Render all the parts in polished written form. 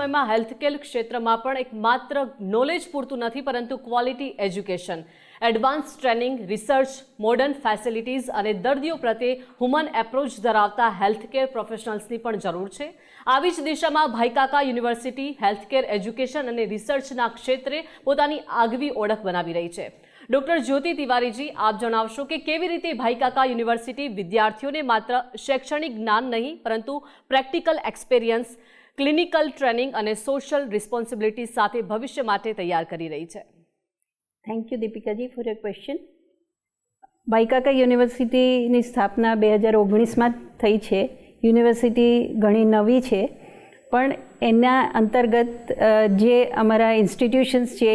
સમયમાં હેલ્થકેર ક્ષેત્રમાં પણ એક માત્ર નોલેજ પૂરતું નથી, પરંતુ quality education, advance training, research, modern facilities અને દર્દીઓ પ્રત્યે હ્યુમન એપ્રોચ ધરાવતા હેલ્થકેર પ્રોફેશનલ્સની પણ જરૂર છે. આવી જ દિશામાં ભાઈકાકા યુનિવર્સિટી હેલ્થકેર એજ્યુકેશન અને રિસર્ચના ક્ષેત્રે પોતાની આગવી ઓળખ બનાવી રહી છે. ડૉક્ટર જ્યોતિ તિવારીજી, આપ જણાવશો કે કેવી રીતે ભાઈકાકા યુનિવર્સિટી વિદ્યાર્થીઓને માત્ર શૈક્ષણિક જ્ઞાન નહીં, પરંતુ પ્રેક્ટિકલ એક્સપિરિયન્સ, ક્લિનિકલ ટ્રેનિંગ અને સોશિયલ રિસ્પોન્સિબિલિટી સાથે ભવિષ્ય માટે તૈયાર કરી રહી છે. Thank you દીપિકાજી four your question. ભાઈકાકા યુનિવર્સિટીની સ્થાપના 2019માં થઈ છે. યુનિવર્સિટી ઘણી નવી છે, પણ એના અંતર્ગત જે અમારા ઇન્સ્ટિટ્યુશન્સ છે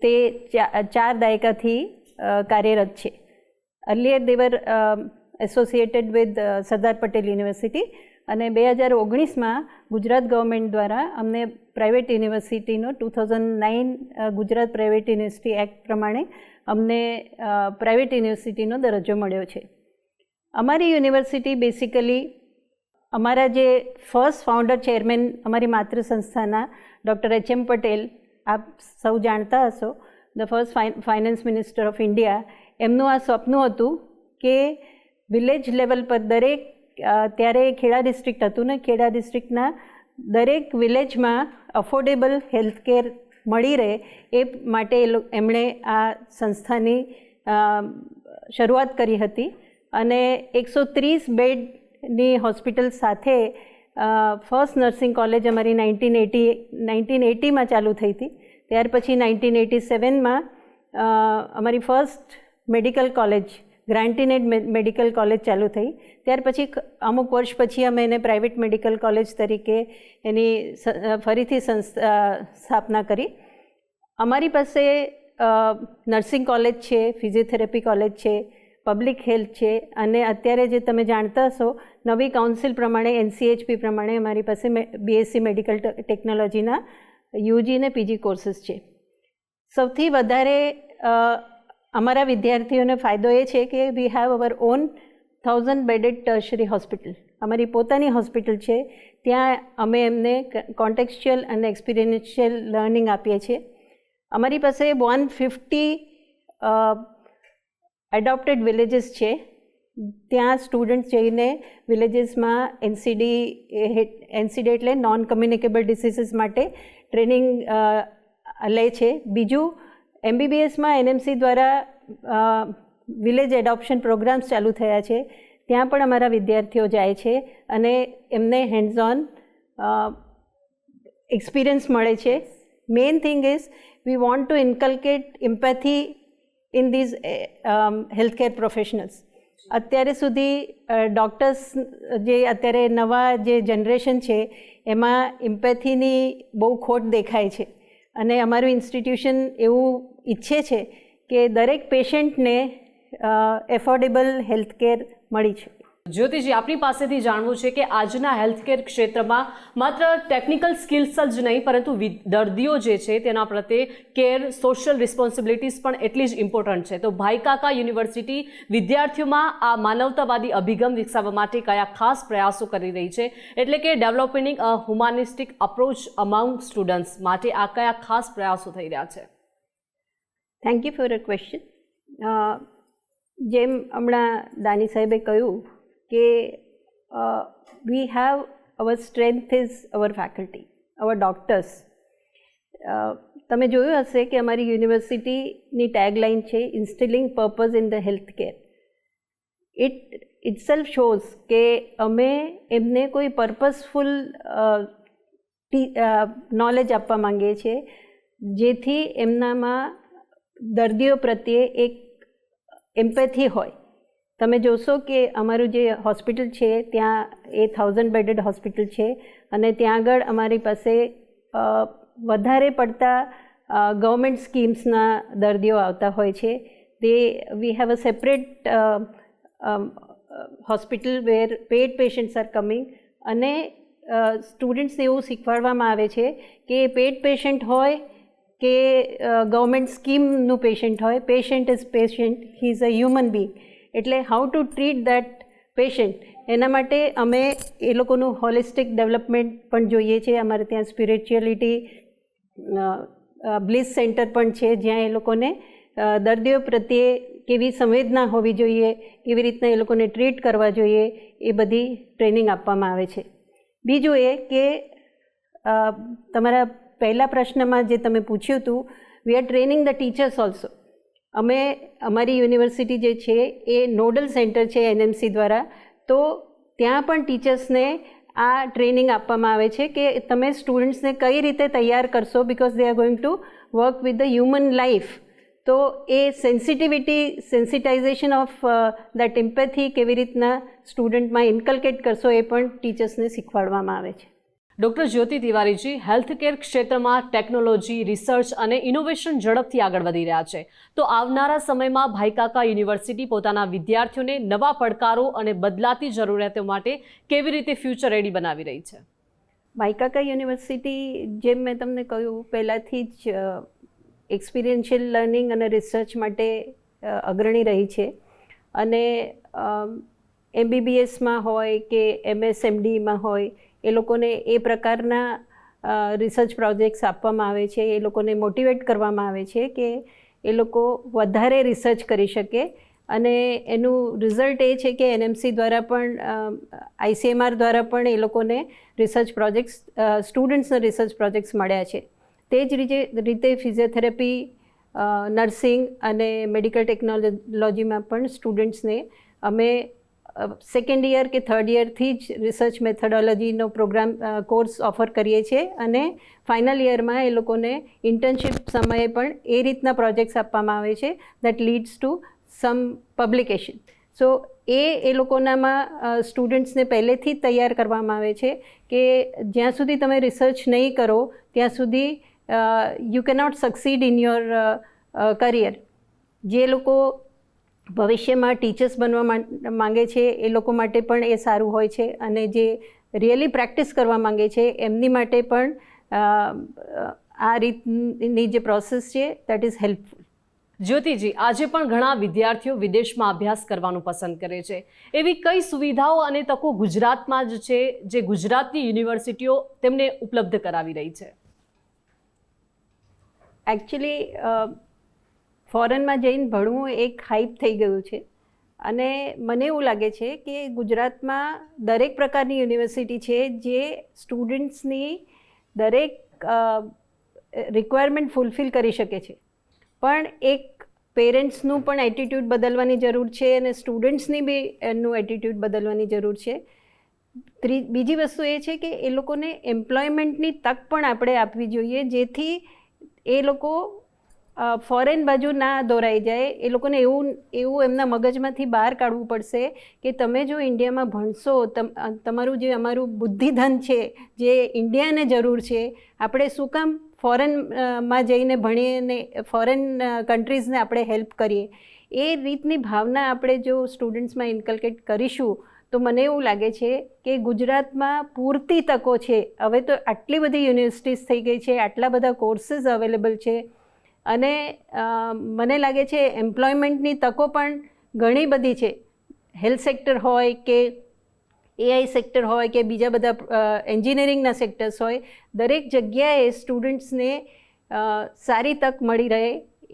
તે 4 દાયકાથી કાર્યરત છે. Earlier they were associated with Sardar Patel university, અને 2019માં ગુજરાત ગવર્મેન્ટ દ્વારા અમને પ્રાઇવેટ યુનિવર્સિટીનો 2009 ગુજરાત પ્રાઇવેટ યુનિવર્સિટી એક્ટ પ્રમાણે અમને પ્રાઇવેટ યુનિવર્સિટીનો દરજ્જો મળ્યો છે. અમારી યુનિવર્સિટી બેસિકલી અમારા જે ફર્સ્ટ ફાઉન્ડર ચેરમેન અમારી માતૃ સંસ્થાના ડૉક્ટર HM પટેલ, આપ સૌ જાણતા હશો, the first finance minister of India, એમનું આ સપનું હતું કે વિલેજ લેવલ પર દરેક, ત્યારે ખેડા ડિસ્ટ્રિક્ટ હતું ને, ખેડા ડિસ્ટ્રિક્ટના દરેક વિલેજમાં અફોર્ડેબલ હેલ્થકેર મળી રહે એ માટે એમણે આ સંસ્થાની શરૂઆત કરી હતી. અને 130 બેડની હોસ્પિટલ સાથે ફર્સ્ટ નર્સિંગ કોલેજ અમારી 1980માં ચાલુ થઈ હતી. ત્યાર પછી 1987માં અમારી first medical college, grant-in-aid medical college ચાલુ થઈ. ત્યાર પછી અમુક વર્ષ પછી અમે એને પ્રાઇવેટ મેડિકલ કોલેજ તરીકે એની ફરીથી સ્થાપના કરી. અમારી પાસે નર્સિંગ કોલેજ છે, ફિઝિયોથેરાપી કોલેજ છે, પબ્લિક હેલ્થ છે, અને અત્યારે જે તમે જાણતા હશો નવી કાઉન્સિલ પ્રમાણે, NCHP પ્રમાણે અમારી પાસે BSc મેડિકલ ટેકનોલોજીના UG ને PG કોર્સીસ છે. સૌથી વધારે અમારા વિદ્યાર્થીઓને ફાયદો એ છે કે we have hour on 1000 bedded tertiary hospital, અમારી પોતાની હોસ્પિટલ છે. ત્યાં અમે એમને કોન્ટેક્સ્ચ્યુઅલ અને એક્સપિરિયન્શિયલ લર્નિંગ આપીએ છીએ. અમારી પાસે 150 એડોપ્ટેડ વિલેજીસ છે. ત્યાં સ્ટુડન્ટ્સ જઈને વિલેજીસમાં NCD એટલે નોન કમ્યુનિકેબલ ડિસીઝીસ માટે ટ્રેનિંગ લે છે. બીજું, MBBSમાં NMC દ્વારા વિલેજ એડોપ્શન પ્રોગ્રામ્સ ચાલુ થયા છે. ત્યાં પણ અમારા વિદ્યાર્થીઓ જાય છે અને એમને હેન્ડ્સ ઓન એક્સપિરિયન્સ મળે છે. Main thing is we want to inculcate empathy in these healthcare professionals. અત્યારે સુધી ડૉક્ટર્સ, જે અત્યારે નવા જે જનરેશન છે એમાં એમ્પેથીની બહુ ખોટ દેખાય છે, અને અમારું ઇન્સ્ટિટ્યુશન એવું ઈચ્છે છે કે દરેક પેશન્ટને એફોર્ડેબલ હેલ્થકેર મળી છે. જ્યોતિજી, આપની પાસેથી જાણવું છે કે આજના હેલ્થકેર ક્ષેત્રમાં માત્ર ટેકનિકલ સ્કિલ્સ જ નહીં, પરંતુ દર્દીઓ જે છે તેના પ્રત્યે કેર, સોશિયલ રિસ્પોન્સિબિલિટીઝ પણ એટલી જ ઇમ્પોર્ટન્ટ છે. તો ભાઈકાકા યુનિવર્સિટી વિદ્યાર્થીઓમાં આ માનવતાવાદી અભિગમ વિકસાવવા માટે કયા ખાસ પ્રયાસો કરી રહી છે, એટલે કે developing a humanistic approach among students માટે આ કયા ખાસ પ્રયાસો થઈ રહ્યા છે? Thank you for your question. જેમ હમણાં દાની સાહેબે કહ્યું કે we have our strength is our faculty, our doctors. તમે જોયું હશે કે અમારી યુનિવર્સિટીની ટેગલાઇન છે instilling purpose in the health care. Itself shows કે અમે એમને કોઈ પર્પઝફુલ નોલેજ આપવા માંગીએ છીએ, જેથી એમનામાં દર્દીઓ પ્રત્યે એક એમ્પેથી હોય. તમે જોશો કે અમારું જે હોસ્પિટલ છે ત્યાં એ 1000 બેડેડ હોસ્પિટલ છે, અને ત્યાં આગળ અમારી પાસે વધારે પડતા ગવર્મેન્ટ સ્કીમ્સના દર્દીઓ આવતા હોય છે. We have a separate hospital where paid patients are coming, અને સ્ટુડન્ટ્સને એવું શીખવાડવામાં આવે છે કે પેડ પેશન્ટ હોય કે ગવર્મેન્ટ સ્કીમનું પેશન્ટ હોય, patient is patient, he is a human being. એટલે how to treat that patient એના માટે અમે એ લોકોનું હોલિસ્ટિક ડેવલપમેન્ટ પણ જોઈએ છે. અમારે ત્યાં સ્પિરિચ્યુઅલિટી બ્લિસ સેન્ટર પણ છે, જ્યાં એ લોકોને દર્દીઓ પ્રત્યે કેવી સંવેદના હોવી જોઈએ, કેવી રીતના એ લોકોને ટ્રીટ કરવા જોઈએ, એ બધી ટ્રેનિંગ આપવામાં આવે છે. બીજું એ કે તમારા પહેલા પ્રશ્નમાં જે તમે પૂછ્યું હતું, we are training the teachers also. અમે અમારી યુનિવર્સિટી જે છે એ નોડલ સેન્ટર છે NMC દ્વારા, તો ત્યાં પણ ટીચર્સને આ ટ્રેનિંગ આપવામાં આવે છે કે તમે સ્ટુડન્ટ્સને કઈ રીતે તૈયાર કરશો, because they are going to work with the human life. તો એ સેન્સિટાઇઝેશન ઓફ દેટ એમ્પેથી કેવી રીતના સ્ટુડન્ટમાં ઇન્કલ્કેટ કરશો, એ પણ ટીચર્સને શીખવાડવામાં આવે છે. ડૉક્ટર જ્યોતિ તિવારીજી, હેલ્થકેર ક્ષેત્રમાં ટેકનોલોજી, રિસર્ચ અને ઇનોવેશન ઝડપથી આગળ વધી રહ્યા છે. તો આવનારા સમયમાં ભાઈકાકા યુનિવર્સિટી પોતાના વિદ્યાર્થીઓને નવા પડકારો અને બદલાતી જરૂરિયાતો માટે કેવી રીતે ફ્યુચર રેડી બનાવી રહી છે? ભાઈકાકા યુનિવર્સિટી, જેમ મેં તમને કહ્યું, પહેલાંથી જ એક્સપિરિયન્શિયલ લર્નિંગ અને રિસર્ચ માટે અગ્રણી રહી છે. અને MBBSમાં હોય કે MSMDમાં હોય, એ લોકોને એ પ્રકારના રિસર્ચ પ્રોજેક્ટ્સ આપવામાં આવે છે. એ લોકોને મોટિવેટ કરવામાં આવે છે કે એ લોકો વધારે રિસર્ચ કરી શકે. અને એનું રિઝલ્ટ એ છે કે NMC દ્વારા પણ, ICMR દ્વારા પણ એ લોકોને રિસર્ચ પ્રોજેક્ટ્સ, સ્ટુડન્ટ્સને રિસર્ચ પ્રોજેક્ટ્સ મળ્યા છે. તે જ રીતે ફિઝિયોથેરાપી, નર્સિંગ અને મેડિકલ ટેકનોલોજીમાં પણ સ્ટુડન્ટ્સને અમે સેકન્ડ યર કે થર્ડ યરથી જ રિસર્ચ મેથોડોલોજીનો પ્રોગ્રામ કોર્સ ઓફર કરીએ છીએ. અને ફાઇનલ યરમાં એ લોકોને ઇન્ટર્નશિપ સમયે પણ એ રીતના પ્રોજેક્ટ્સ આપવામાં આવે છે that leads to some publication. So એ લોકોનામાં સ્ટુડન્ટ્સને પહેલેથી જ તૈયાર કરવામાં આવે છે કે જ્યાં સુધી તમે રિસર્ચ નહીં કરો ત્યાં સુધી you cannot succeed in your career. જે લોકો ભવિષ્યમાં ટીચર્સ બનવા માંગે છે એ લોકો માટે પણ એ સારું હોય છે, અને જે રિયલી પ્રેક્ટિસ કરવા માંગે છે એમની માટે પણ આ રીતની જે પ્રોસેસ છે દેટ ઇઝ હેલ્પફુલ. જ્યોતિજી, આજે પણ ઘણા વિદ્યાર્થીઓ વિદેશમાં અભ્યાસ કરવાનું પસંદ કરે છે. એવી કઈ સુવિધાઓ અને તકો ગુજરાતમાં જ છે જે ગુજરાતની યુનિવર્સિટીઓ તેમને ઉપલબ્ધ કરાવી રહી છે? એકચ્યુઅલી ફોરેનમાં જઈને ભણવું એક હાઇપ થઈ ગયું છે. અને મને એવું લાગે છે કે ગુજરાતમાં દરેક પ્રકારની યુનિવર્સિટી છે જે સ્ટુડન્ટ્સની દરેક રિક્વાયરમેન્ટ ફૂલફિલ કરી શકે છે. પણ એક પેરેન્ટ્સનું પણ એટીટ્યૂડ બદલવાની જરૂર છે અને સ્ટુડન્ટ્સની બી એનું એટીટ્યૂડ બદલવાની જરૂર છે. બીજી વસ્તુ એ છે કે એ લોકોને એમ્પ્લોયમેન્ટની તક પણ આપણે આપવી જોઈએ, જેથી એ લોકો ફોરેન બાજુ ના દોરાઈ જાય. એ લોકોને એવું એમના મગજમાંથી બહાર કાઢવું પડશે કે તમે જો ઇન્ડિયામાં ભણશો, તમારું જે અમારું બુદ્ધિધન છે, જે ઇન્ડિયાને જરૂર છે, આપણે શું કામ ફોરેનમાં જઈને ભણીને ફોરેન કન્ટ્રીઝને આપણે હેલ્પ કરીએ. એ રીતની ભાવના આપણે જો સ્ટુડન્ટ્સમાં ઇન્કલ્કેટ કરીશું તો મને એવું લાગે છે કે ગુજરાતમાં પૂરતી તકો છે. હવે તો આટલી બધી યુનિવર્સિટીઝ થઈ ગઈ છે, આટલા બધા કોર્સીસ અવેલેબલ છે, અને મને લાગે છે એમ્પ્લોયમેન્ટની તકો પણ ઘણી બધી છે. હેલ્થ સેક્ટર હોય કે AI સેક્ટર હોય કે બીજા બધા એન્જિનિયરિંગના સેક્ટર્સ હોય, દરેક જગ્યાએ સ્ટુડન્ટ્સને સારી તક મળી રહે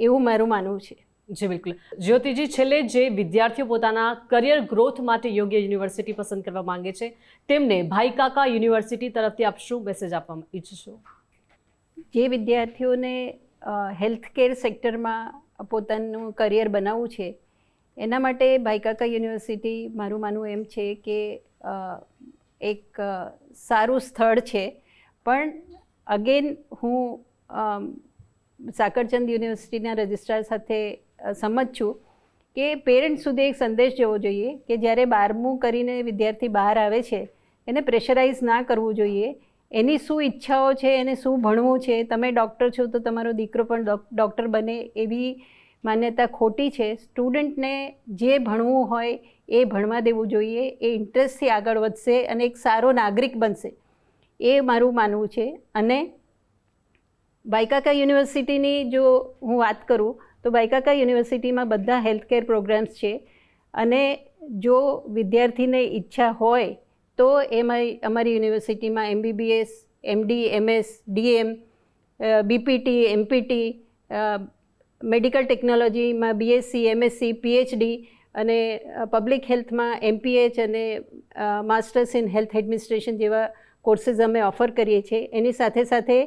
એવું મારું માનવું છે. જી બિલકુલ. જ્યોતિજી, છેલ્લે જે વિદ્યાર્થીઓ પોતાના કરિયર ગ્રોથ માટે યોગ્ય યુનિવર્સિટી પસંદ કરવા માંગે છે તેમને ભાઈકાકા યુનિવર્સિટી તરફથી આપ શું મેસેજ આપવા ઈચ્છશો? જે વિદ્યાર્થીઓને હેલ્થકેર સેક્ટરમાં પોતાનું કરિયર બનાવવું છે એના માટે ભાઈકાકા યુનિવર્સિટી, મારું માનવું એમ છે કે એક સારું સ્થળ છે. પણ અગેન હું સાકરચંદ યુનિવર્સિટીના રજિસ્ટ્રાર સાથે સંમત છું કે પેરેન્ટ્સ સુધી એક સંદેશ જવો જોઈએ કે જ્યારે 12મું કરીને વિદ્યાર્થી બહાર આવે છે એને પ્રેશરાઇઝ ના કરવું જોઈએ. એની શું ઈચ્છાઓ છે, એને શું ભણવું છે. તમે ડૉક્ટર છો તો તમારો દીકરો પણ ડૉક્ટર બને એવી માન્યતા ખોટી છે. સ્ટુડન્ટને જે ભણવું હોય એ ભણવા દેવું જોઈએ. એ ઇન્ટરેસ્ટથી આગળ વધશે અને એક સારો નાગરિક બનશે, એ મારું માનવું છે. અને ભાઈકાકા યુનિવર્સિટીની જો હું વાત કરું તો ભાઈકાકા યુનિવર્સિટીમાં બધા હેલ્થકેર પ્રોગ્રામ્સ છે, અને જો વિદ્યાર્થીને ઈચ્છા હોય તો અમારી યુનિવર્સિટીમાં MBBS, MD, MS, DM, BPT, MPT, medical ટેકનોલોજીમાં BSc, MSc, PhD અને પબ્લિક હેલ્થમાં MPH અને માસ્ટર્સ ઇન હેલ્થ એડમિનિસ્ટ્રેશન જેવા કોર્સીસ અમે ઓફર કરીએ છીએ. એની સાથે સાથે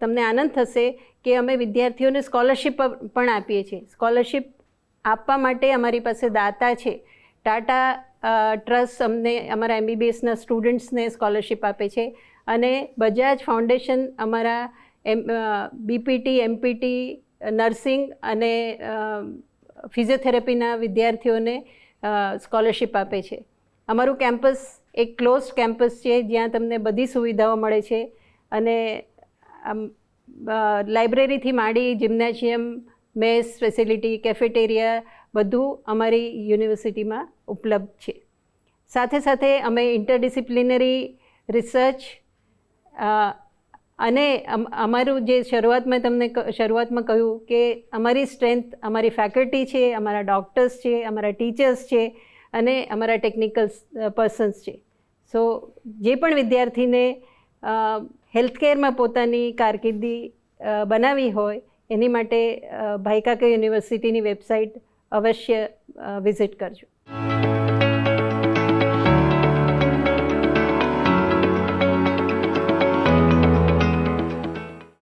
તમને આનંદ થશે કે અમે વિદ્યાર્થીઓને સ્કોલરશિપ પણ આપીએ છીએ. સ્કોલરશિપ આપવા માટે અમારી પાસે દાતા છે. ટાટા ટ્રસ્ટ અમને અમારા MBBSના સ્ટુડન્ટ્સને સ્કોલરશિપ આપે છે અને બજાજ ફાઉન્ડેશન અમારા BPT, MPT, નર્સિંગ અને ફિઝિયોથેરાપીના વિદ્યાર્થીઓને સ્કોલરશિપ આપે છે. અમારું કેમ્પસ એક ક્લોઝડ કેમ્પસ છે જ્યાં તમને બધી સુવિધાઓ મળે છે અને લાઇબ્રેરીથી માંડી જિમ્નેશિયમ, મેસ ફેસિલિટી, કેફેટેરિયા બધું અમારી યુનિવર્સિટીમાં ઉપલબ્ધ છે. સાથે સાથે અમે ઇન્ટરડિસિપ્લિનરી રિસર્ચ અને અમારું જે શરૂઆતમાં કહ્યું કે અમારી સ્ટ્રેન્થ અમારી ફેકલ્ટી છે, અમારા ડૉક્ટર્સ છે, અમારા ટીચર્સ છે અને અમારા ટેકનિકલ પર્સન્સ છે. સો જે પણ વિદ્યાર્થીને હેલ્થકેરમાં પોતાની કારકિર્દી બનાવવી હોય એની માટે ભાઈકાકા યુનિવર્સિટીની વેબસાઇટ અવશ્ય વિઝિટ કરજો.